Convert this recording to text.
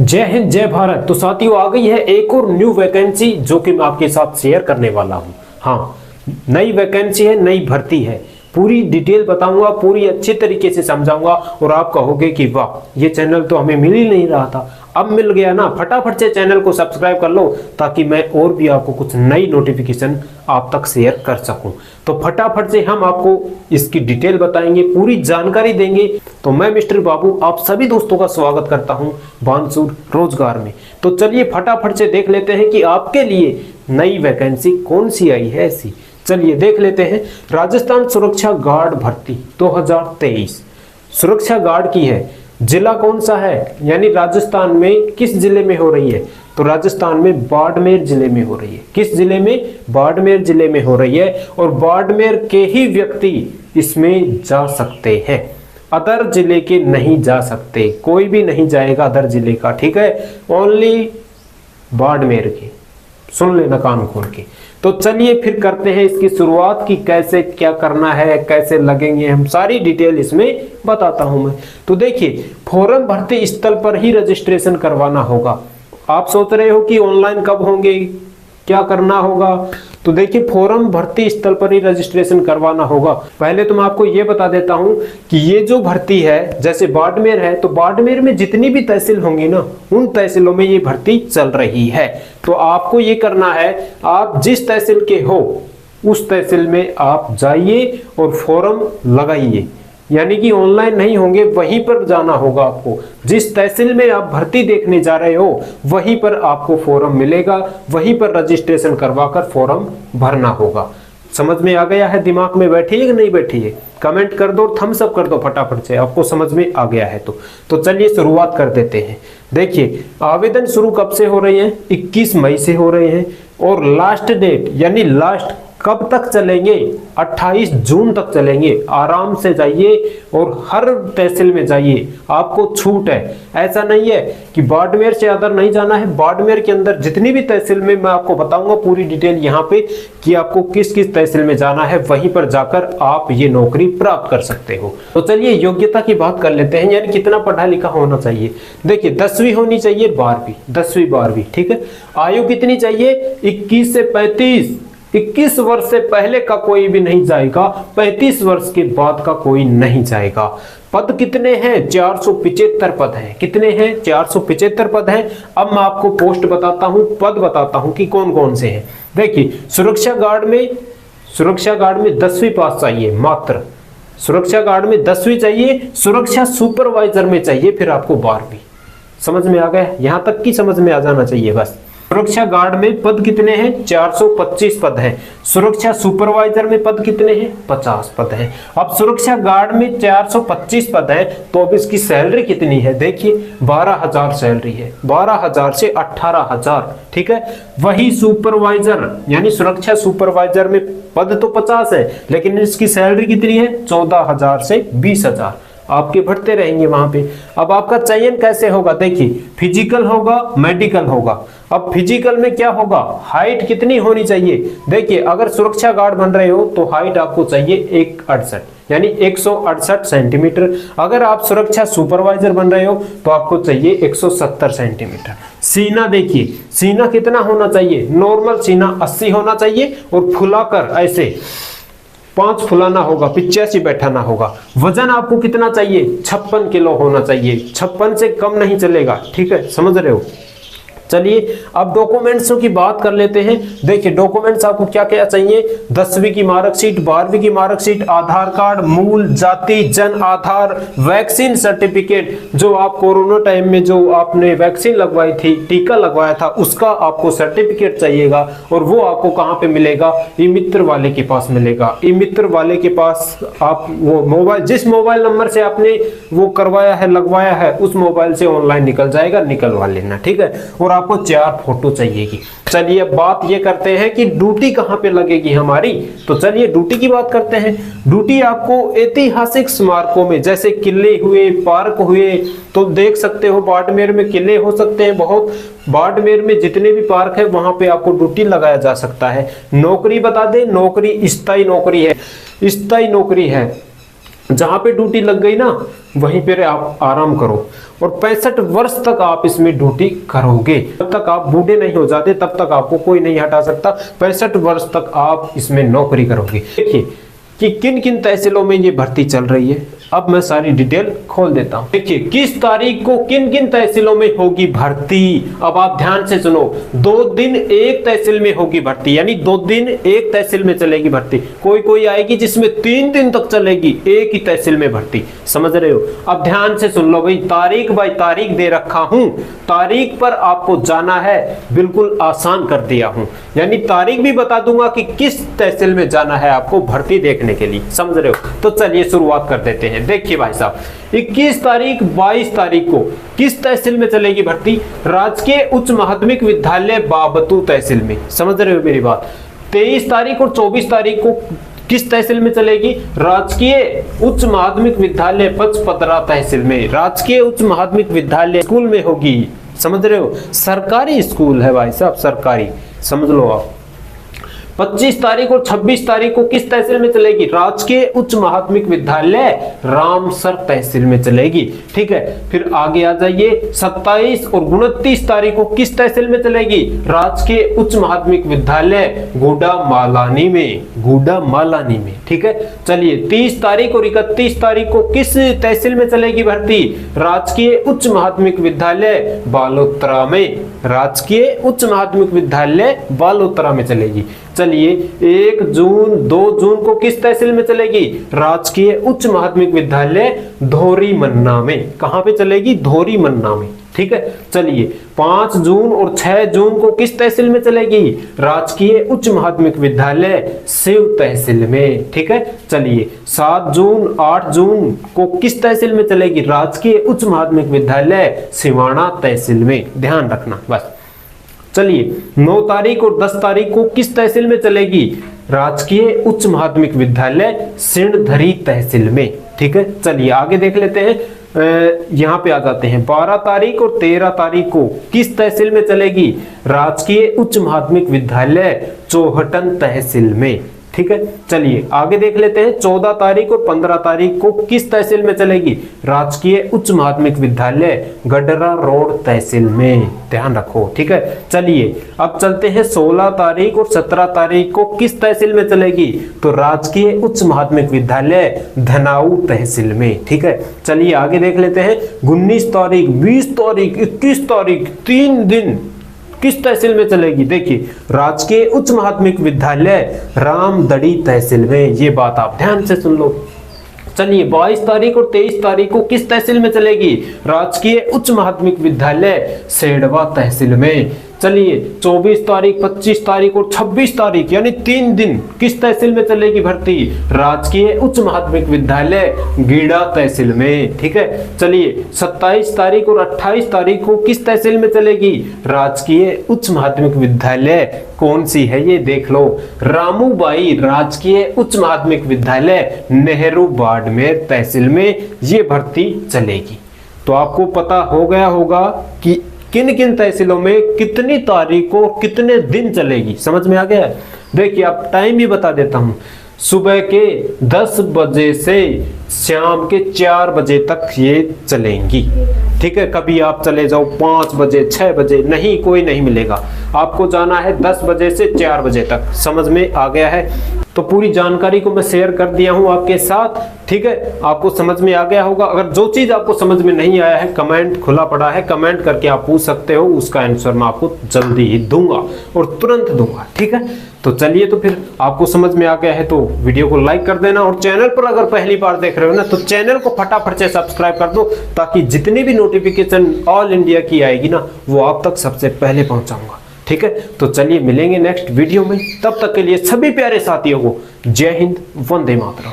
जय हिंद जय भारत। तो साथियों, आ गई है एक और न्यू वैकेंसी जो कि मैं आपके साथ शेयर करने वाला हूं। हाँ, नई वैकेंसी है, नई भर्ती है। पूरी डिटेल बताऊंगा, पूरी अच्छे तरीके से समझाऊंगा और आप कहोगे कि वाह, ये चैनल तो हमें मिल ही नहीं रहा था, अब मिल गया ना। फटाफट से चैनल को सब्सक्राइब कर लो ताकि मैं और भी आपको कुछ नई नोटिफिकेशन आप तक शेयर कर सकूं। तो फटाफट से हम आपको इसकी डिटेल बताएंगे, पूरी जानकारी देंगे। तो मैं मिस्टर बाबू आप सभी दोस्तों का स्वागत करता हूं बानसूर रोजगार में। तो चलिए फटाफट से देख लेते हैं कि आपके लिए नई वैकेंसी कौन सी आई है ऐसी। चलिए देख लेते हैं। राजस्थान सुरक्षा गार्ड भर्ती 2023 सुरक्षा गार्ड की है। जिला कौन सा है, यानी राजस्थान में किस जिले में हो रही है? तो राजस्थान में बाड़मेर जिले में हो रही है। किस जिले में? बाड़मेर जिले में हो रही है। और बाड़मेर के ही व्यक्ति इसमें जा सकते हैं, अदर जिले के नहीं जा सकते। कोई भी नहीं जाएगा अदर जिले का, ठीक है? ओनली बाड़मेर के। सुन लेना कान खोल के। तो चलिए फिर करते हैं इसकी शुरुआत की कैसे क्या करना है, कैसे लगेंगे, हम सारी डिटेल इसमें बताता हूं मैं। तो देखिए, फॉर्म भरते स्थल पर ही रजिस्ट्रेशन करवाना होगा। आप सोच रहे हो कि ऑनलाइन कब होंगे, क्या करना होगा? तो देखिए, फॉर्म भर्ती स्थल पर ही रजिस्ट्रेशन करवाना होगा। पहले तो मैं आपको ये बता देता हूं कि ये जो भर्ती है, जैसे बाड़मेर है, तो बाड़मेर में जितनी भी तहसील होंगी ना, उन तहसीलों में ये भर्ती चल रही है। तो आपको ये करना है, आप जिस तहसील के हो उस तहसील में आप जाइए और फॉर्म लगाइए। यानी कि ऑनलाइन नहीं होंगे, वहीं पर जाना होगा आपको। जिस तहसील में आप भर्ती देखने जा रहे हो वहीं पर आपको फॉर्म मिलेगा, वहीं पर रजिस्ट्रेशन करवाकर फॉर्म भरना होगा। समझ में आ गया है? दिमाग में बैठी है कि नहीं बैठी है? कमेंट कर दो, थम्स अप कर दो फटाफट से, आपको समझ में आ गया है तो चलिए शुरुआत कर देते हैं। देखिए, आवेदन शुरू कब से हो रहे हैं? 21 मई से हो रहे हैं। और लास्ट डेट यानी लास्ट कब तक चलेंगे? 28 जून तक चलेंगे। आराम से जाइए और हर तहसील में जाइए, आपको छूट है। ऐसा नहीं है कि बाड़मेर से अदर नहीं जाना है। बाड़मेर के अंदर जितनी भी तहसील में मैं आपको बताऊंगा पूरी डिटेल यहाँ पे कि आपको किस किस तहसील में जाना है, वहीं पर जाकर आप ये नौकरी प्राप्त कर सकते हो। तो चलिए योग्यता की बात कर लेते हैं, यानी कितना पढ़ा लिखा होना चाहिए। देखिए, 10वीं होनी चाहिए, 12वीं, 10वीं 12वीं, ठीक है? आयु कितनी चाहिए? 21 से 35। 21 वर्ष से पहले का कोई भी नहीं जाएगा, 35 वर्ष के बाद का कोई नहीं जाएगा। पद कितने हैं? 475 पद हैं। कितने हैं? 475 पद हैं। अब मैं आपको पोस्ट बताता हूं, पद बताता हूं कि कौन कौन से हैं। देखिए, सुरक्षा गार्ड में 10वीं पास चाहिए मात्र। सुरक्षा गार्ड में 10वीं चाहिए। सुरक्षा सुपरवाइजर में चाहिए फिर आपको 12वीं। समझ में आ गया? यहां तक की समझ में आ जाना चाहिए बस। सुरक्षा गार्ड में पद कितने हैं? 425 पद हैं। सुरक्षा सुपरवाइजर में पद कितने हैं? 50 पद हैं। अब सुरक्षा गार्ड में 425 पद हैं, तो अब इसकी सैलरी कितनी है? देखिए, 12,000 सैलरी है। 12,000 से 18,000, ठीक है? वही सुपरवाइजर यानी सुरक्षा सुपरवाइजर में पद तो 50 है, लेकिन इसकी सैलरी कितनी है? 14,000 से 20,000 आपके बढ़ते रहेंगे वहां पे। अब आपका चयन कैसे होगा? देखिए, फिजिकल होगा, मेडिकल होगा। अब फिजिकल में क्या होगा? हाइट कितनी होनी चाहिए? देखिए, अगर सुरक्षा गार्ड बन रहे हो तो हाइट आपको चाहिए 168 यानी 168 सेंटीमीटर। अगर आप सुरक्षा सुपरवाइजर बन रहे हो तो आपको चाहिए 170 सेंटीमीटर। सीना देखिए, सीना कितना होना चाहिए? नॉर्मल सीना 80 होना चाहिए और फुलाकर ऐसे 5 फुलाना होगा, 85 बैठाना होगा। वजन आपको कितना चाहिए? 56 किलो होना चाहिए। 56 से कम नहीं चलेगा, ठीक है? समझ रहे हो? चलिए अब डॉक्यूमेंट्सों की बात कर लेते हैं। देखिए, डॉक्यूमेंट्स आपको क्या क्या चाहिए? 10वीं की मार्कशीट, 12वीं की मार्कशीट, आधार कार्ड, मूल जाति, जन आधार, वैक्सीन सर्टिफिकेट, जो आप कोरोना टाइम में जो आपने वैक्सीन लगवाई थी, टीका लगवाया था, उसका आपको सर्टिफिकेट चाहिएगा। और वो आपको कहाँ पे मिलेगा? ई मित्र वाले के पास मिलेगा। ई मित्र वाले के पास आप वो मोबाइल, जिस मोबाइल नंबर से आपने वो करवाया है, लगवाया है, उस मोबाइल से ऑनलाइन निकल जाएगा, निकलवा लेना, ठीक है? और आपको 4 फोटो चाहिएगी। चलिए अब बात ये करते हैं कि ड्यूटी कहां पे लगेगी हमारी। तो चलिए ड्यूटी की बात करते हैं। ड्यूटी आपको ऐतिहासिक स्मारकों में, जैसे किले हुए, पार्क हुए, तो देख सकते हो बाड़मेर में किले हो सकते हैं बहुत। बाड़मेर में जितने भी पार्क है वहां पे आपको ड्यूटी लगाया जा सकता है। नौकरी बता दें, नौकरी स्थायी नौकरी है, स्थायी नौकरी है। जहां पे ड्यूटी लग गई ना वहीं पे आप आराम करो, और 65 वर्ष तक आप इसमें ड्यूटी करोगे। जब तक आप बूढ़े नहीं हो जाते तब तक आपको कोई नहीं हटा सकता। 65 वर्ष तक आप इसमें नौकरी करोगे। देखिए कि किन किन तहसीलों में ये भर्ती चल रही है, अब मैं सारी डिटेल खोल देता हूं। देखिए किस तारीख को किन किन तहसीलों में होगी भर्ती। अब आप ध्यान से सुनो, 2 दिन एक तहसील में होगी भर्ती, यानी 2 दिन एक तहसील में चलेगी भर्ती। कोई आएगी जिसमें 3 दिन तक चलेगी एक ही तहसील में भर्ती, समझ रहे हो। अब ध्यान से सुन लो भाई, तारीख बाई तारीख दे रखा हूं, तारीख पर आपको जाना है, बिल्कुल आसान कर दिया हूं। यानी तारीख भी बता दूंगा कि किस तहसील में जाना है आपको भर्ती देखने के लिए, समझ रहे हो। तो चलिए शुरुआत कर देते हैं। देखिए भाई साहब, 21 तारीख 22 तारीख को किस तहसील में चलेगी भर्ती? राजकीय उच्च माध्यमिक विद्यालय बाबतू तहसील में, समझ रहे हो मेरी बात। 23 तारीख और 24 तारीख को किस तहसील में चलेगी? राजकीय उच्च माध्यमिक विद्यालय पचपदरा तहसील में। राजकीय उच्च माध्यमिक विद्यालय स्कूल में होगी, समझ रहे हो, सरकारी स्कूल है भाई साहब, सरकारी, समझ लो आप। 25 तारीख और 26 तारीख को किस तहसील में चलेगी? राजकीय उच्च माध्यमिक विद्यालय रामसर तहसील में चलेगी, ठीक है। फिर आगे आ जाइए, 27 और 29 तारीख को किस तहसील में चलेगी? राजकीय उच्च माध्यमिक विद्यालय गुडा मालानी में, गुडा मालानी में, ठीक है। चलिए 30 तारीख और 31 तारीख को किस तहसील में चलेगी भर्ती? राजकीय उच्च माध्यमिक विद्यालय बालोतरा में, राजकीय उच्च माध्यमिक विद्यालय बालोतरा में चलेगी। चलिए 1 जून 2 जून को किस तहसील में चलेगी? राजकीय उच्च माध्यमिक विद्यालय धोरी मन्ना में। कहां पे चलेगी? धोरी मन्ना में, ठीक है। चलिए 5 जून और 6 जून को किस तहसील में चलेगी? राजकीय उच्च माध्यमिक विद्यालय शिव तहसील में, ठीक है। चलिए 7 जून 8 जून को किस तहसील में चलेगी? राजकीय उच्च माध्यमिक विद्यालय सिवाना तहसील में, ध्यान रखना बस। चलिए 9 तारीख और 10 तारीख को किस तहसील में चलेगी? राजकीय उच्च माध्यमिक विद्यालय सिणधरी तहसील में, ठीक है। चलिए आगे देख लेते हैं, यहाँ पे आ जाते हैं। 12 तारीख और 13 तारीख को किस तहसील में चलेगी? राजकीय उच्च माध्यमिक विद्यालय चौहटन तहसील में, ठीक है। चलिए आगे देख लेते हैं। 14 तारीख और 15 तारीख को किस तहसील में चलेगी? राजकीय उच्च माध्यमिक विद्यालय गडरा रोड तहसील में, ध्यान रखो, ठीक है। चलिए अब चलते हैं 16 तारीख और 17 तारीख को किस तहसील में चलेगी? तो राजकीय उच्च माध्यमिक विद्यालय धनाऊ तहसील में, ठीक है। चलिए आगे देख लेते हैं। 19 तारीख 20 तारीख 21 तारीख 3 दिन किस तहसील में चलेगी? देखिए राजकीय उच्च माध्यमिक विद्यालय रामदड़ी तहसील में, ये बात आप ध्यान से सुन लो। चलिए 22 तारीख और 23 तारीख को किस तहसील में चलेगी? राजकीय उच्च माध्यमिक विद्यालय सेडवा तहसील में। चलिए 24 तारीख 25 तारीख और 26 तारीख यानी 3 दिन किस तहसील में चलेगी भर्ती? राजकीय उच्च माध्यमिक विद्यालय गीड़ा तहसील में, ठीक है। चलिए 27 तारीख और 28 तारीख को किस तहसील में चलेगी? राजकीय उच्च माध्यमिक विद्यालय कौन सी है ये देख लो, रामूबाई राजकीय उच्च माध्यमिक विद्यालय नेहरू बाड़मेर तहसील में ये भर्ती चलेगी। तो आपको पता हो गया होगा कि किन किन तहसीलों में कितनी तारीख को कितने दिन चलेगी, समझ में आ गया है। देखिए आप टाइम भी बता देता हूं, सुबह के 10 बजे से शाम के 4 बजे तक ये चलेंगी, ठीक है। कभी आप चले जाओ 5 बजे 6 बजे, नहीं कोई नहीं मिलेगा, आपको जाना है 10 बजे से 4 बजे तक, समझ में आ गया है। तो पूरी जानकारी को मैं शेयर कर दिया हूं आपके साथ, ठीक है। आपको समझ में आ गया होगा। अगर जो चीज आपको समझ में नहीं आया है, कमेंट खुला पड़ा है, कमेंट करके आप पूछ सकते हो, उसका आंसर मैं आपको जल्दी ही दूंगा और तुरंत दूंगा, ठीक है। तो चलिए, तो फिर आपको समझ में आ गया है तो वीडियो को लाइक कर देना, और चैनल पर अगर पहली बार देख रहे हो ना तो चैनल को फटाफट से सब्सक्राइब कर दो, ताकि जितनी भी नोटिफिकेशन ऑल इंडिया की आएगी ना वो आप तक सबसे पहले पहुंचाऊंगा, ठीक है। तो चलिए मिलेंगे नेक्स्ट वीडियो में, तब तक के लिए सभी प्यारे साथियों को जय हिंद, वंदे मातरम।